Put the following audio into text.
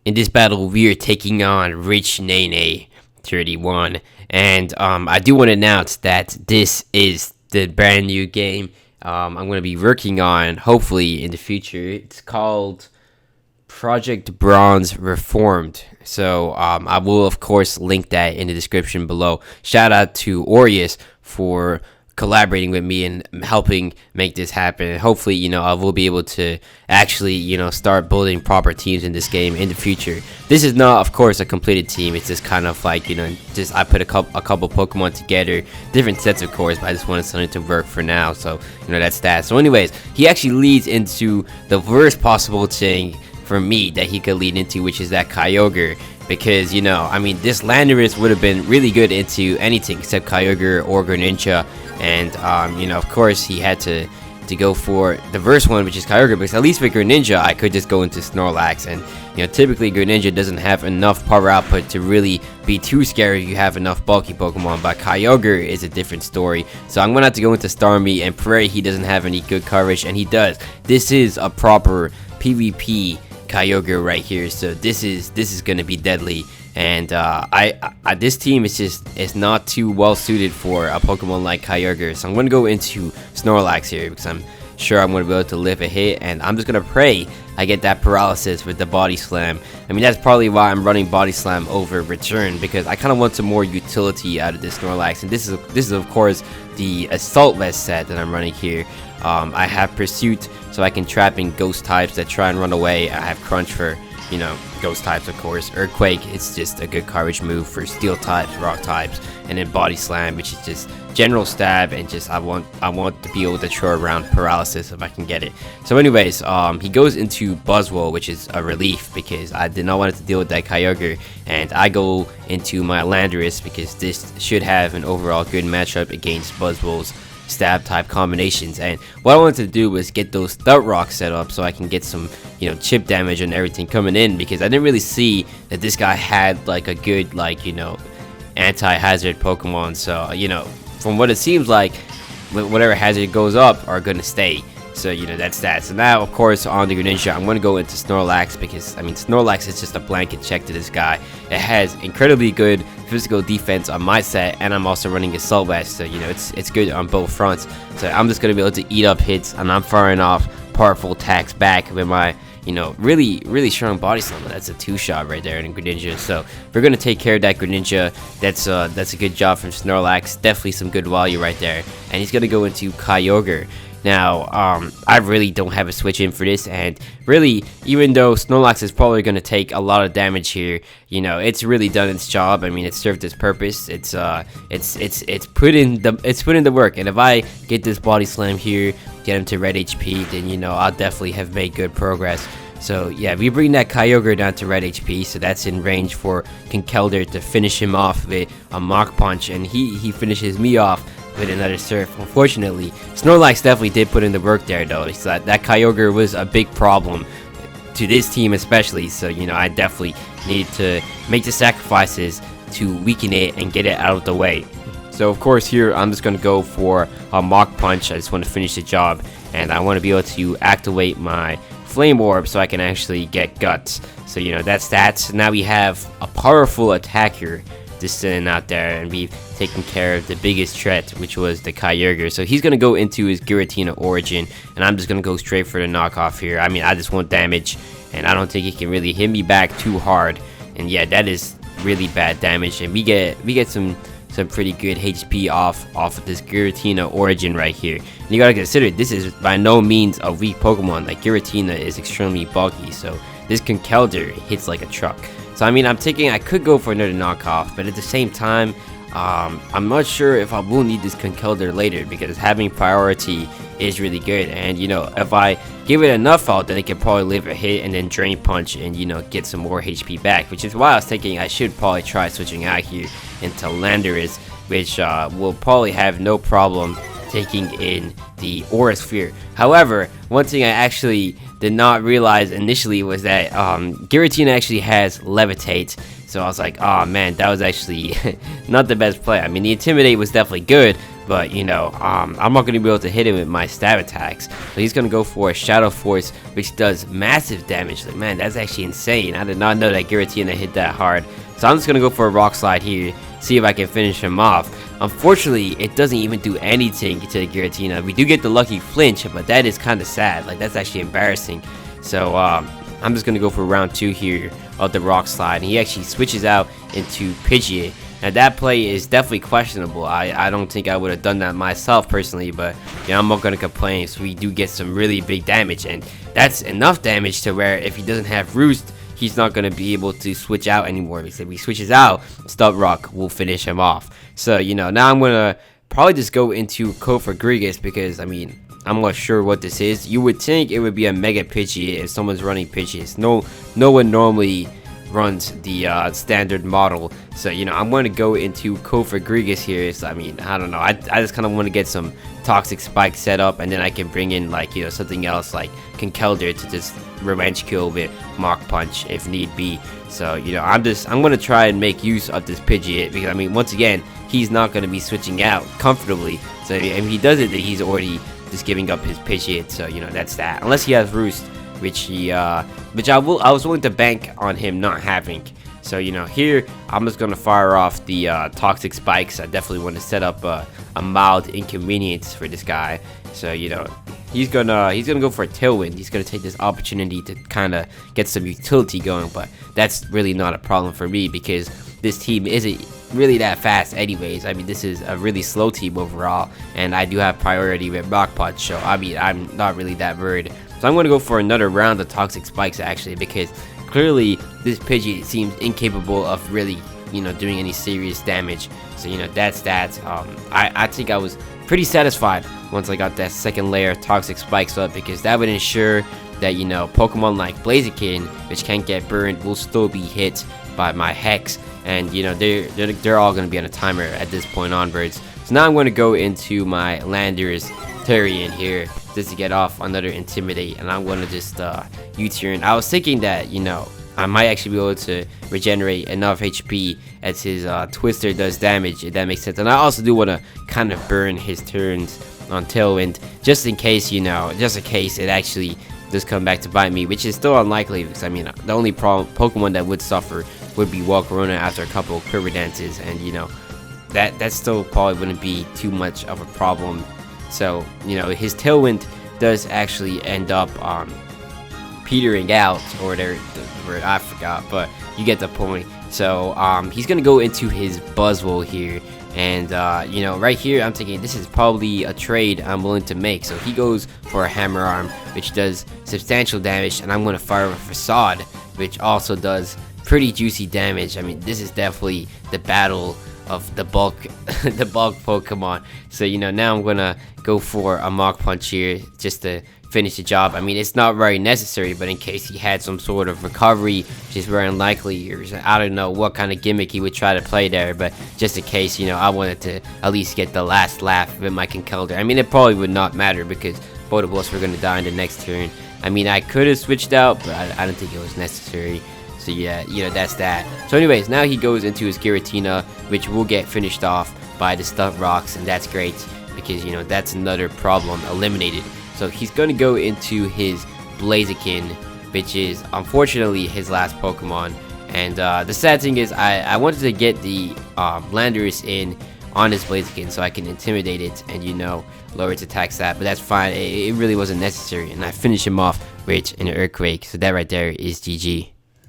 In this battle, we are taking on Richnaynay31, and I do want to announce that this is the brand new game I'm going to be working on, hopefully in the future. It's called Project Bronze Reformed. So I will of course link that in the description below. Shout out to Aureus for collaborating with me and helping make this happen. Hopefully, I will be able to actually, start building proper teams in this game in the future. This is not, of course, a completed team. It's just kind of like, just I put a couple Pokemon together, different sets, of course, but I just wanted something to work for now. So, that's that. So anyways, he actually leads into the worst possible thing for me that he could lead into, which is that Kyogre. Because, this Landorus would have been really good into anything except Kyogre or Greninja. And, of course, he had to go for the first one, which is Kyogre, because at least with Greninja, I could just go into Snorlax. And, typically Greninja doesn't have enough power output to really be too scary if you have enough bulky Pokemon. But Kyogre is a different story. So I'm going to have to go into Starmie and pray he doesn't have any good coverage. And he does. This is a proper PvP Kyogre right here, so this is gonna be deadly. And this team is not too well suited for a Pokemon like Kyogre, so I'm gonna go into Snorlax here because I'm sure I'm gonna be able to live a hit, and I'm just gonna pray I get that paralysis with the body slam. That's probably why I'm running body slam over return, because I kind of want some more utility out of this Snorlax. And this is of course the assault vest set that I'm running here. I have pursuit, so I can trap in ghost types that try and run away. I have crunch for ghost types, of course. Earthquake, it's just a good coverage move for steel types, rock types. And then body slam, which is just general stab, and just I want to be able to throw around paralysis if I can get it. So anyways, he goes into Buzzwole, which is a relief because I did not want to deal with that Kyogre, and I go into my Landorus because this should have an overall good matchup against Buzzwole's stab type combinations. And what I wanted to do was get those Thud Rocks set up so I can get some chip damage and everything coming in, because I didn't really see that this guy had like a good anti-hazard Pokemon. So from what it seems like, whatever hazard goes up are gonna stay. So that's that. So now of course on the Greninja, I'm gonna go into Snorlax because Snorlax is just a blanket check to this guy. It has incredibly good physical defense on my set, and I'm also running Assault Vest, so it's good on both fronts. So I'm just gonna be able to eat up hits, and I'm firing off powerful attacks back with my really strong body slam. That's a 2-shot right there in Greninja. So we're gonna take care of that Greninja. That's a good job from Snorlax. Definitely some good value right there. And he's gonna go into Kyogre. Now, I really don't have a switch in for this, and really, even though Snorlax is probably going to take a lot of damage here, it's really done its job. It served its purpose. It's put in the work, and if I get this body slam here, get him to red HP, then I'll definitely have made good progress. So yeah, we bring that Kyogre down to red HP, so that's in range for Conkeldurr to finish him off with a Mach Punch, and he finishes me off with another Surf. Unfortunately, Snorlax definitely did put in the work there though, so that Kyogre was a big problem to this team especially. So I definitely needed to make the sacrifices to weaken it and get it out of the way. So of course here I'm just going to go for a Mach Punch. I just want to finish the job, and I want to be able to activate my Flame Orb so I can actually get Guts. So that's that. So now we have a powerful attacker just sitting out there, and we've taken care of the biggest threat, which was the Kyogre. So he's going to go into his Giratina Origin, and I'm just going to go straight for the knockoff here. I just want damage, and I don't think he can really hit me back too hard. And yeah, that is really bad damage, and we get some pretty good HP off of this Giratina Origin right here. And you gotta consider, this is by no means a weak Pokemon. Like, Giratina is extremely bulky, so this Conkeldurr hits like a truck. So I'm thinking I could go for another knockoff, but at the same time, I'm not sure if I will need this Conkeldurr later, because having priority is really good. And if I give it enough out, then it can probably live a hit and then Drain Punch and get some more HP back, which is why I was thinking I should probably try switching out here into Landorus, which will probably have no problem taking in the Aura Sphere. However, one thing I actually did not realize initially was that Giratina actually has Levitate. So I was like, oh man, that was actually not the best play. The Intimidate was definitely good, but you know, I'm not gonna be able to hit him with my stab attacks. So he's gonna go for a Shadow Force, which does massive damage. Like, man, that's actually insane. I did not know that Giratina hit that hard. So I'm just gonna go for a Rock Slide here, see if I can finish him off. Unfortunately, it doesn't even do anything to the Giratina. We do get the lucky flinch, but that is kind of sad. Like, that's actually embarrassing. So I'm just gonna go for round 2 here of the Rock Slide, and he actually switches out into Pidgeot. Now that play is definitely questionable. I don't think I would have done that myself personally, but you know, I'm not gonna complain. So we do get some really big damage, and that's enough damage to where if he doesn't have Roost, he's not gonna be able to switch out anymore. Because if he switches out, Stub Rock will finish him off. So you know, now I'm gonna probably just go into Cofagrigus, because I mean, I'm not sure what this is. You would think it would be a Mega Pidgeot if someone's running Pidgeots. No one normally runs the standard model. So you know, I'm going to go into Cofagrigus here. So I mean, I don't know, I just kind of want to get some Toxic Spike set up, and then I can bring in, like, you know, something else like Conkeldurr to just revenge kill with Mach Punch if need be. So you know, I'm going to try and make use of this Pidgeot, because I mean, once again, he's not going to be switching out comfortably. So if he does it, then he's already just giving up his Pidgeot. So you know, that's that, unless he has Roost, which I was willing to bank on him not having. So you know, here I'm just gonna fire off the Toxic Spikes. I definitely want to set up a mild inconvenience for this guy. So you know, he's gonna go for a Tailwind. He's gonna take this opportunity to kind of get some utility going, but that's really not a problem for me, because this team isn't really that fast anyways. I mean, this is a really slow team overall, and I do have priority with Rock Punch, so I mean, I'm not really that worried. So I'm going to go for another round of Toxic Spikes, actually, because clearly this Pidgey seems incapable of really, you know, doing any serious damage. So you know, that's that. I think I was pretty satisfied once I got that second layer of Toxic Spikes up, because that would ensure that, you know, Pokemon like Blaziken, which can't get burned, will still be hit by my Hex, and you know, they're all going to be on a timer at this point onwards. So now I'm going to go into my Landorus Therian here, just to get off another Intimidate, and I'm going to just U-turn. I was thinking that, you know, I might actually be able to regenerate enough HP as his Twister does damage, if that makes sense. And I also do want to kind of burn his turns on Tailwind, just in case, you know, just in case it actually does come back to bite me, which is still unlikely, because I mean, the only Pokemon that would suffer would be Walcarona after a couple of Quiver Dances, and you know, that still probably wouldn't be too much of a problem. So you know, his Tailwind does actually end up petering out, or whatever the word, I forgot, but you get the point. So he's gonna go into his Buzzwole here, and you know, right here I'm thinking this is probably a trade I'm willing to make. So he goes for a Hammer Arm, which does substantial damage, and I'm gonna fire a Facade, which also does pretty juicy damage. I mean, this is definitely the battle of the bulk the bulk Pokemon. So you know, now I'm gonna go for a Mach Punch here just to finish the job. I mean, it's not very necessary, but in case he had some sort of recovery, which is very unlikely, or I don't know what kind of gimmick he would try to play there, but just in case, you know, I wanted to at least get the last laugh with my Conkeldurr. I mean, it probably would not matter, because both of us were gonna die in the next turn. I mean, I could have switched out, but I don't think it was necessary. So yeah, you know, that's that. So anyways, now he goes into his Giratina, which will get finished off by the Stuff Rocks, and that's great, because you know, that's another problem eliminated. So he's going to go into his Blaziken, which is unfortunately his last Pokemon. And the sad thing is, I wanted to get the Landorus in on his Blaziken so I can intimidate it and, you know, lower its attack stat, but that's fine. It really wasn't necessary, and I finished him off with an Earthquake. So that right there is GG.